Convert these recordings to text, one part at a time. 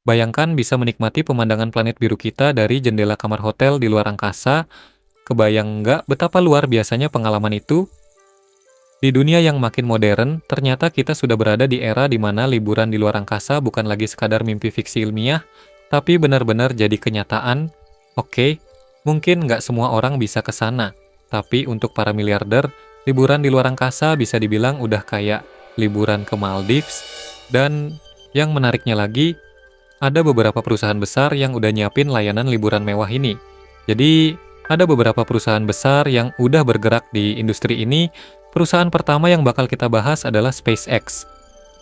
Bayangkan bisa menikmati pemandangan planet biru kita dari jendela kamar hotel di luar angkasa. Kebayang nggak betapa luar biasanya pengalaman itu? Di dunia yang makin modern, ternyata kita sudah berada di era di mana liburan di luar angkasa bukan lagi sekadar mimpi fiksi ilmiah, tapi benar-benar jadi kenyataan. Oke, mungkin nggak semua orang bisa ke sana, tapi untuk para miliarder, liburan di luar angkasa bisa dibilang udah kayak liburan ke Maldives. Dan yang menariknya lagi, ada beberapa perusahaan besar yang udah nyiapin layanan liburan mewah ini. Jadi, ada beberapa perusahaan besar yang udah bergerak di industri ini. Perusahaan pertama yang bakal kita bahas adalah SpaceX.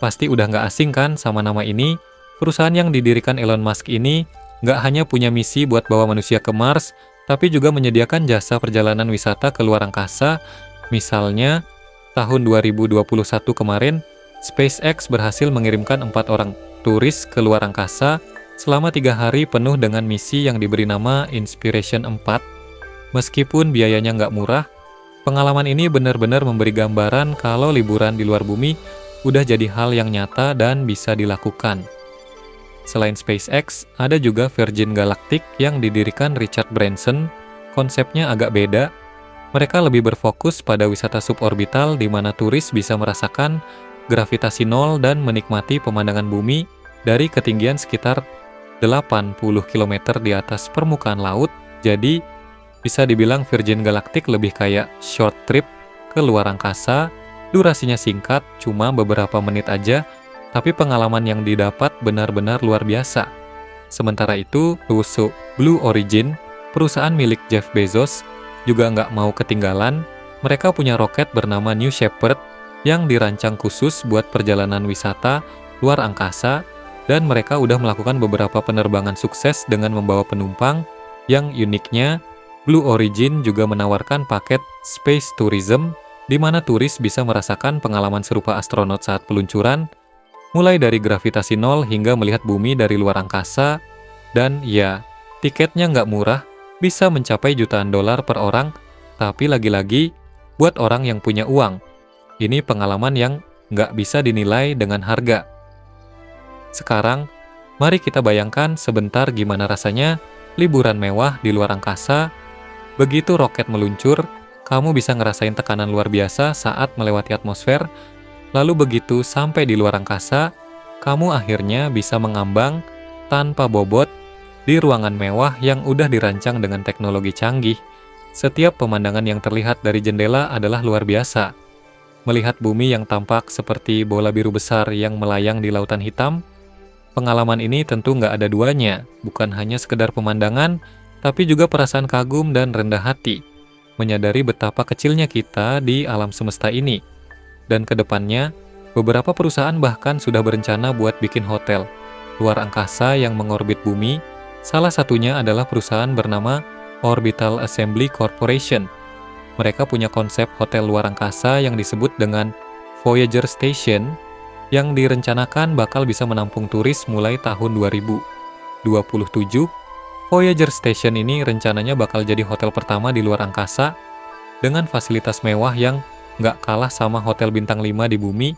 Pasti udah nggak asing kan sama nama ini? Perusahaan yang didirikan Elon Musk ini nggak hanya punya misi buat bawa manusia ke Mars, tapi juga menyediakan jasa perjalanan wisata ke luar angkasa. Misalnya, tahun 2021 kemarin, SpaceX berhasil mengirimkan 4 orang turis ke luar angkasa selama 3 hari penuh dengan misi yang diberi nama Inspiration 4. Meskipun biayanya nggak murah, pengalaman ini benar-benar memberi gambaran kalau liburan di luar bumi udah jadi hal yang nyata dan bisa dilakukan. Selain SpaceX, ada juga Virgin Galactic yang didirikan Richard Branson. Konsepnya agak beda. Mereka lebih berfokus pada wisata suborbital di mana turis bisa merasakan gravitasi nol dan menikmati pemandangan bumi dari ketinggian sekitar 80 km di atas permukaan laut. Jadi, bisa dibilang Virgin Galactic lebih kayak short trip ke luar angkasa, durasinya singkat, cuma beberapa menit aja, tapi pengalaman yang didapat benar-benar luar biasa. Sementara itu, Blue Origin, perusahaan milik Jeff Bezos, juga nggak mau ketinggalan. Mereka punya roket bernama New Shepard yang dirancang khusus buat perjalanan wisata luar angkasa, dan mereka udah melakukan beberapa penerbangan sukses dengan membawa penumpang. Yang uniknya, Blue Origin juga menawarkan paket Space Tourism, di mana turis bisa merasakan pengalaman serupa astronot saat peluncuran, mulai dari gravitasi nol hingga melihat bumi dari luar angkasa. Dan ya, tiketnya nggak murah, bisa mencapai jutaan dolar per orang, tapi lagi-lagi, buat orang yang punya uang. Ini pengalaman yang nggak bisa dinilai dengan harga. Sekarang, mari kita bayangkan sebentar gimana rasanya liburan mewah di luar angkasa. Begitu roket meluncur, kamu bisa ngerasain tekanan luar biasa saat melewati atmosfer. Lalu begitu sampai di luar angkasa, kamu akhirnya bisa mengambang tanpa bobot di ruangan mewah yang udah dirancang dengan teknologi canggih. Setiap pemandangan yang terlihat dari jendela adalah luar biasa. Melihat bumi yang tampak seperti bola biru besar yang melayang di lautan hitam, pengalaman ini tentu nggak ada duanya, bukan hanya sekedar pemandangan, tapi juga perasaan kagum dan rendah hati, menyadari betapa kecilnya kita di alam semesta ini. Dan ke depannya, beberapa perusahaan bahkan sudah berencana buat bikin hotel luar angkasa yang mengorbit bumi. Salah satunya adalah perusahaan bernama Orbital Assembly Corporation. Mereka punya konsep hotel luar angkasa yang disebut dengan Voyager Station, yang direncanakan bakal bisa menampung turis mulai tahun 2027. Voyager Station ini rencananya bakal jadi hotel pertama di luar angkasa dengan fasilitas mewah yang nggak kalah sama hotel bintang 5 di bumi.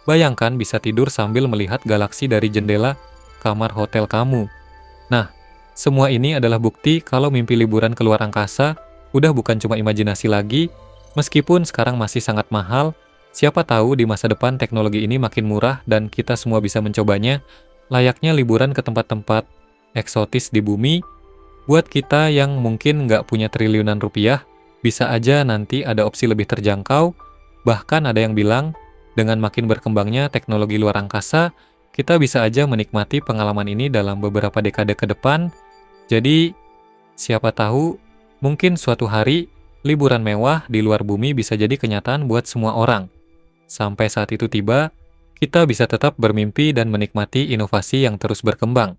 Bayangkan bisa tidur sambil melihat galaksi dari jendela kamar hotel kamu. Nah, semua ini adalah bukti kalau mimpi liburan ke luar angkasa udah bukan cuma imajinasi lagi. Meskipun sekarang masih sangat mahal, siapa tahu di masa depan teknologi ini makin murah dan kita semua bisa mencobanya. Layaknya liburan ke tempat-tempat eksotis di bumi. Buat kita yang mungkin nggak punya triliunan rupiah, bisa aja nanti ada opsi lebih terjangkau. Bahkan ada yang bilang, dengan makin berkembangnya teknologi luar angkasa, kita bisa aja menikmati pengalaman ini dalam beberapa dekade ke depan. Jadi, siapa tahu, mungkin suatu hari, liburan mewah di luar bumi bisa jadi kenyataan buat semua orang. Sampai saat itu tiba, kita bisa tetap bermimpi dan menikmati inovasi yang terus berkembang.